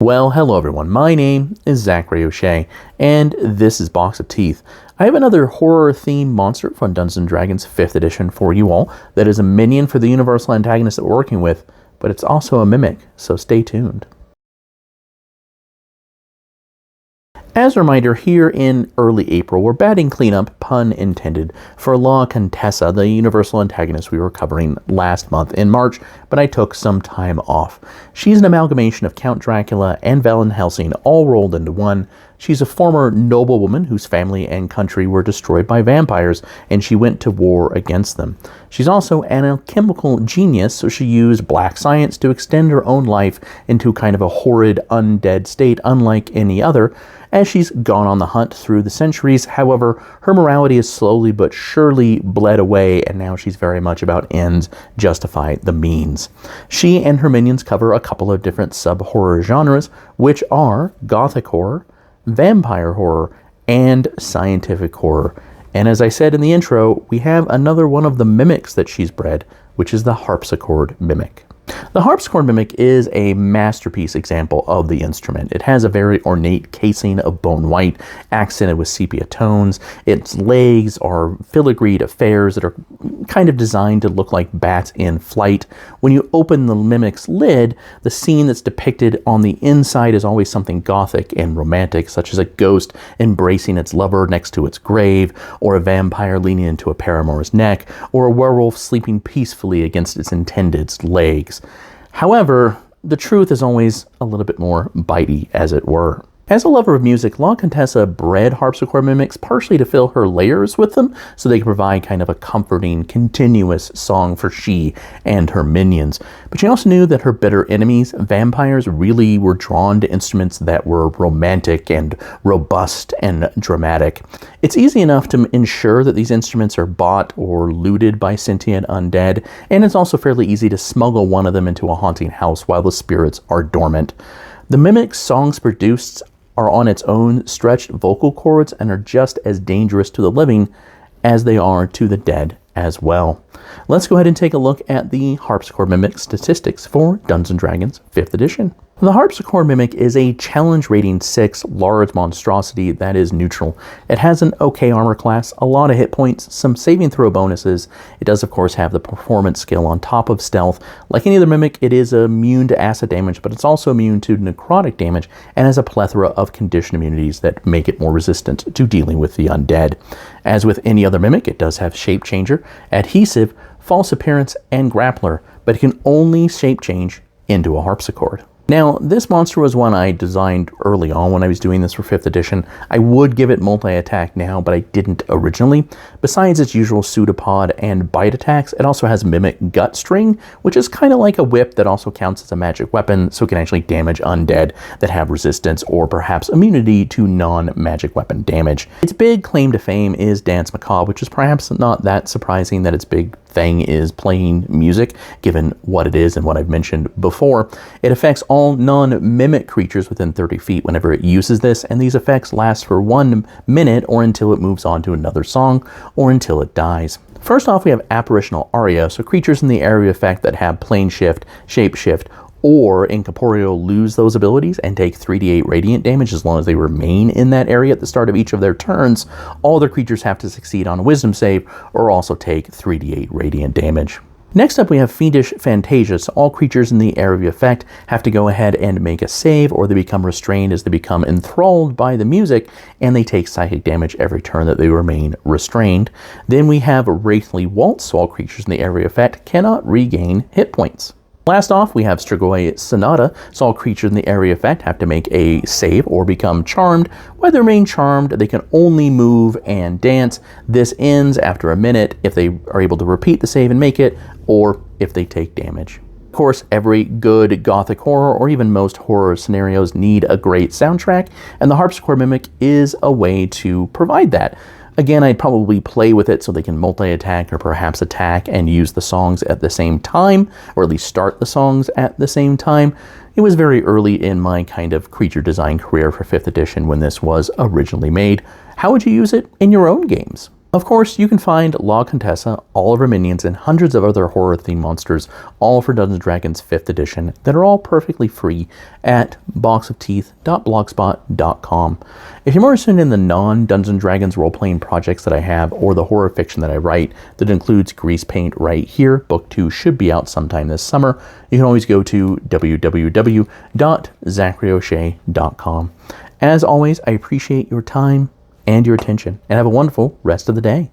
Well, hello everyone. My name is Zachary O'Shea, and this is Box of Teeth. I have another horror-themed monster from Dungeons & Dragons 5th edition for you all that is a minion for the universal antagonist that we're working with, but it's also a mimic, so stay tuned. As a reminder, here in early April, we're batting cleanup, pun intended, for La Contessa, the universal antagonist we were covering last month in March, but I took some time off. She's an amalgamation of Count Dracula and Van Helsing all rolled into one. She's a former noblewoman whose family and country were destroyed by vampires, and she went to war against them. She's also an alchemical genius, so she used black science to extend her own life into kind of a horrid undead state unlike any other. As she's gone on the hunt through the centuries, however, her morality is slowly but surely bled away, and now she's very much about ends justify the means. She and her minions cover a couple of different sub-horror genres, which are gothic horror, vampire horror, and scientific horror. And as I said in the intro, we have another one of the mimics that she's bred, which is the Harpsichord mimic. The Harpsichord mimic is a masterpiece example of the instrument. It has a very ornate casing of bone white, accented with sepia tones. Its legs are filigreed affairs that are kind of designed to look like bats in flight. When you open the mimic's lid, the scene that's depicted on the inside is always something gothic and romantic, such as a ghost embracing its lover next to its grave, or a vampire leaning into a paramour's neck, or a werewolf sleeping peacefully against its intended's legs. However, the truth is always a little bit more bitey, as it were. As a lover of music, La Contessa bred harpsichord mimics partially to fill her layers with them, so they can provide kind of a comforting, continuous song for she and her minions. But she also knew that her bitter enemies, vampires, really were drawn to instruments that were romantic and robust and dramatic. It's easy enough to ensure that these instruments are bought or looted by sentient undead, and it's also fairly easy to smuggle one of them into a haunting house while the spirits are dormant. The mimic's songs produced are on its own stretched vocal cords and are just as dangerous to the living as they are to the dead as well. Let's go ahead and take a look at the Harpsichord mimic statistics for Dungeons & Dragons 5th edition. The Harpsichord mimic is a challenge rating 6 large monstrosity that is neutral. It has an okay armor class, a lot of hit points, some saving throw bonuses. It does of course have the performance skill on top of stealth. Like any other mimic, it is immune to acid damage, but it's also immune to necrotic damage and has a plethora of condition immunities that make it more resistant to dealing with the undead. As with any other mimic, it does have shape changer, adhesive, false appearance, and grappler, but it can only shape change into a harpsichord. Now, this monster was one I designed early on when I was doing this for 5th edition. I would give it multi-attack now, but I didn't originally. Besides its usual pseudopod and bite attacks, it also has Mimic Gut String, which is kind of like a whip that also counts as a magic weapon, so it can actually damage undead that have resistance or perhaps immunity to non-magic weapon damage. Its big claim to fame is Dance Macabre, which is perhaps not that surprising that its big thing is playing music, given what it is and what I've mentioned before. It affects all non-mimic creatures within 30 feet whenever it uses this, and these effects last for 1 minute or until it moves on to another song or until it dies. First off, we have apparitional aria, so creatures in the area effect that have plane shift, shape shift, or incorporeal lose those abilities and take 3d8 radiant damage as long as they remain in that area at the start of each of their turns. All their creatures have to succeed on a wisdom save or also take 3d8 radiant damage. Next up, we have Fiendish Fantasia, so all creatures in the area of effect have to go ahead and make a save, or they become restrained as they become enthralled by the music, and they take psychic damage every turn that they remain restrained. Then we have Wraithly Waltz, so all creatures in the area of effect cannot regain hit points. Last off, we have Strigoi Sonata, so all creatures in the area effect have to make a save or become charmed. While they remain charmed, they can only move and dance. This ends after a minute if they are able to repeat the save and make it, or if they take damage. Of course, every good gothic horror, or even most horror scenarios, need a great soundtrack, and the Harpsichord Mimic is a way to provide that. Again, I'd probably play with it so they can multi-attack or perhaps attack and use the songs at the same time, or at least start the songs at the same time. It was very early in my kind of creature design career for 5th edition when this was originally made. How would you use it in your own games? Of course, you can find La Contessa, all of her minions, and hundreds of other horror-themed monsters, all for Dungeons & Dragons 5th edition, that are all perfectly free at boxofteeth.blogspot.com. If you're more interested in the non-Dungeons & Dragons role-playing projects that I have, or the horror fiction that I write, that includes Grease Paint right here, Book 2 should be out sometime this summer, you can always go to www.zacharyoshay.com. As always, I appreciate your time and your attention, and have a wonderful rest of the day.